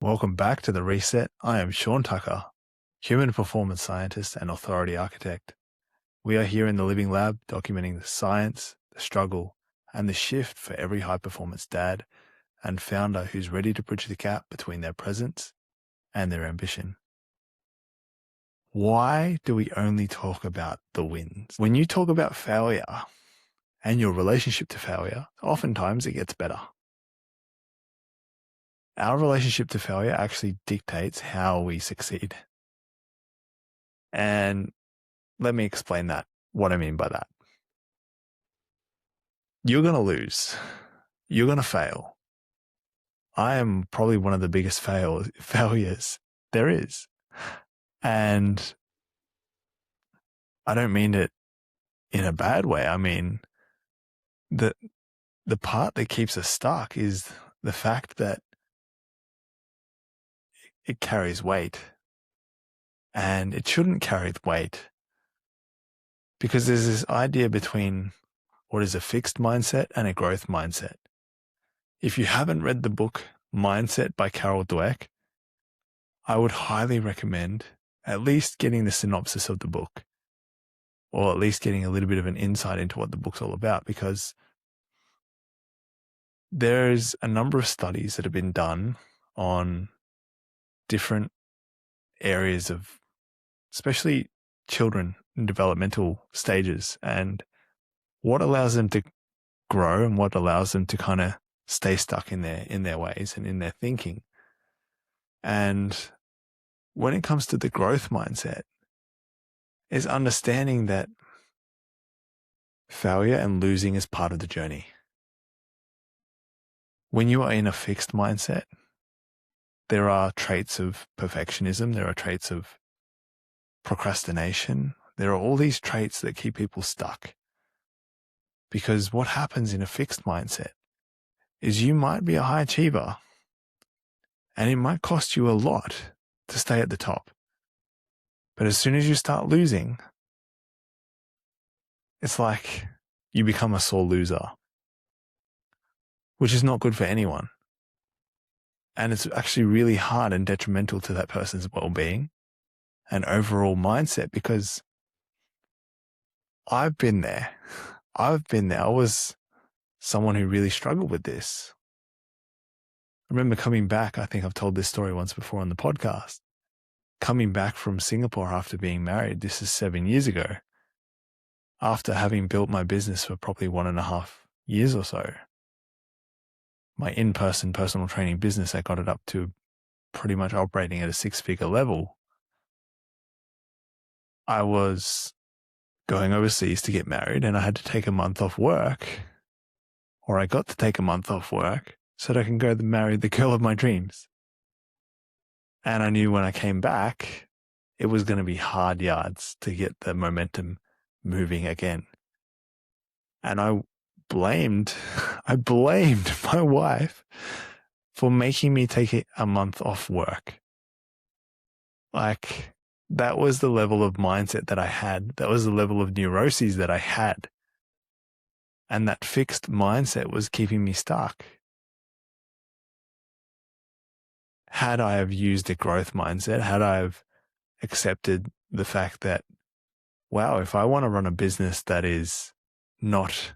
Welcome back to The Reset. I am Shaun Tucker, human performance scientist and authority architect. We are here in the living lab documenting the science, the struggle, and the shift for every high-performance dad and founder who's ready to bridge the gap between their presence and their ambition. Why do we only talk about the wins? When you talk about failure and your relationship to failure, oftentimes it gets better. Our relationship to failure actually dictates how we succeed. And let me explain what I mean by that. You're going to lose. You're going to fail. I am probably one of the biggest failures there is. And I don't mean it in a bad way. I mean, the part that keeps us stuck is the fact that it carries weight. And it shouldn't carry weight, because there's this idea between what is a fixed mindset and a growth mindset. If you haven't read the book Mindset by Carol Dweck, I would highly recommend at least getting the synopsis of the book, or at least getting a little bit of an insight into what the book's all about, because there's a number of studies that have been done on different areas of, especially children in developmental stages, and what allows them to grow and what allows them to kind of stay stuck in their ways and in their thinking. And when it comes to the growth mindset, is understanding that failure and losing is part of the journey. When you are in a fixed mindset, there are traits of perfectionism, there are traits of procrastination, there are all these traits that keep people stuck. Because what happens in a fixed mindset is you might be a high achiever and it might cost you a lot to stay at the top. But as soon as you start losing, it's like you become a sore loser, which is not good for anyone. And it's actually really hard and detrimental to that person's well-being and overall mindset, because I've been there. I was someone who really struggled with this. I remember coming back, I think I've told this story once before on the podcast, coming back from Singapore after being married. This is 7 years ago, after having built my business for probably 1.5 years or so. My in-person personal training business, I got it up to pretty much operating at a 6-figure level. I was going overseas to get married and I had to take a month off work, or I got to take a month off work so that I can go marry the girl of my dreams. And I knew when I came back, it was going to be hard yards to get the momentum moving again. And I blamed my wife for making me take a month off work. Like, that was the level of mindset that I had. That was the level of neuroses that I had. And that fixed mindset was keeping me stuck. Had I have used a growth mindset, had I have accepted the fact that, wow, if I want to run a business that is not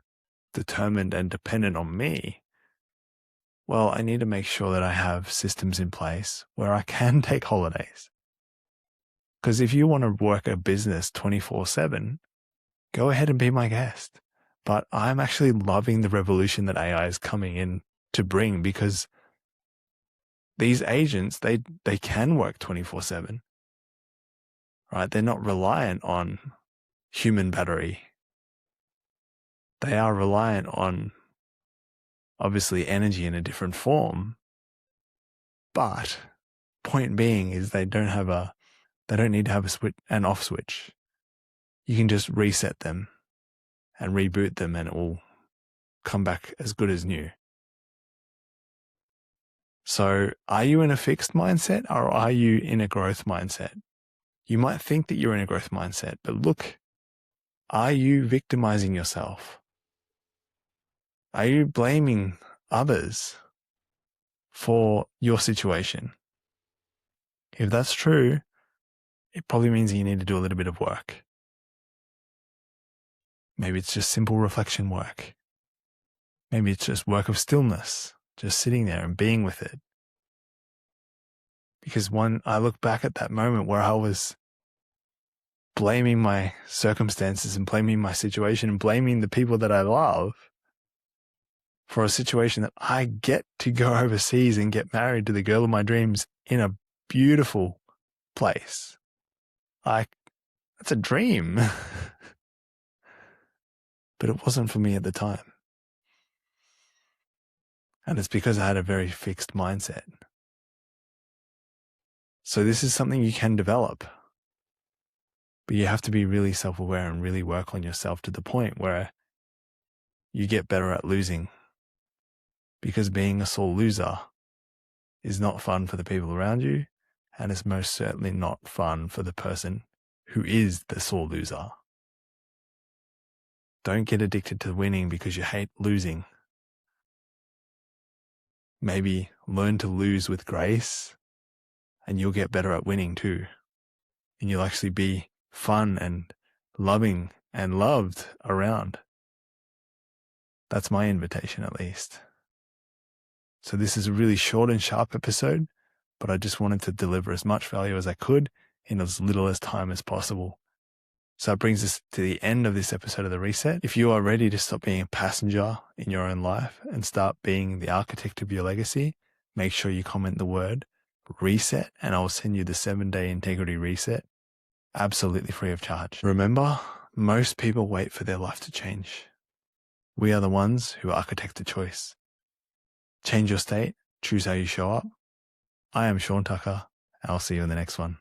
determined and dependent on me, well, I need to make sure that I have systems in place where I can take holidays. Because if you want to work a business 24/7, go ahead and be my guest. But I'm actually loving the revolution that AI is coming in to bring, because these agents, they can work 24/7, right? They're not reliant on human battery. They are reliant on, obviously, energy in a different form. But point being is they don't need to have an off switch. You can just reset them and reboot them and it will come back as good as new. So are you in a fixed mindset or are you in a growth mindset? You might think that you're in a growth mindset, but look, are you victimizing yourself? Are you blaming others for your situation? If that's true, it probably means you need to do a little bit of work. Maybe it's just simple reflection work. Maybe it's just work of stillness, just sitting there and being with it. Because when I look back at that moment where I was blaming my circumstances and blaming my situation and blaming the people that I love for a situation that I get to go overseas and get married to the girl of my dreams in a beautiful place. That's a dream. But it wasn't for me at the time. And it's because I had a very fixed mindset. So this is something you can develop. But you have to be really self-aware and really work on yourself to the point where you get better at losing. Because being a sore loser is not fun for the people around you, and it's most certainly not fun for the person who is the sore loser. Don't get addicted to winning because you hate losing. Maybe learn to lose with grace, and you'll get better at winning too. And you'll actually be fun and loving and loved around. That's my invitation, at least. So this is a really short and sharp episode, but I just wanted to deliver as much value as I could in as little as time as possible. So it brings us to the end of this episode of The Reset. If you are ready to stop being a passenger in your own life and start being the architect of your legacy, make sure you comment the word reset and I will send you the 7-day integrity reset absolutely free of charge. Remember, most people wait for their life to change. We are the ones who architect the choice. Change your state, choose how you show up. I am Shaun Tucker, and I'll see you in the next one.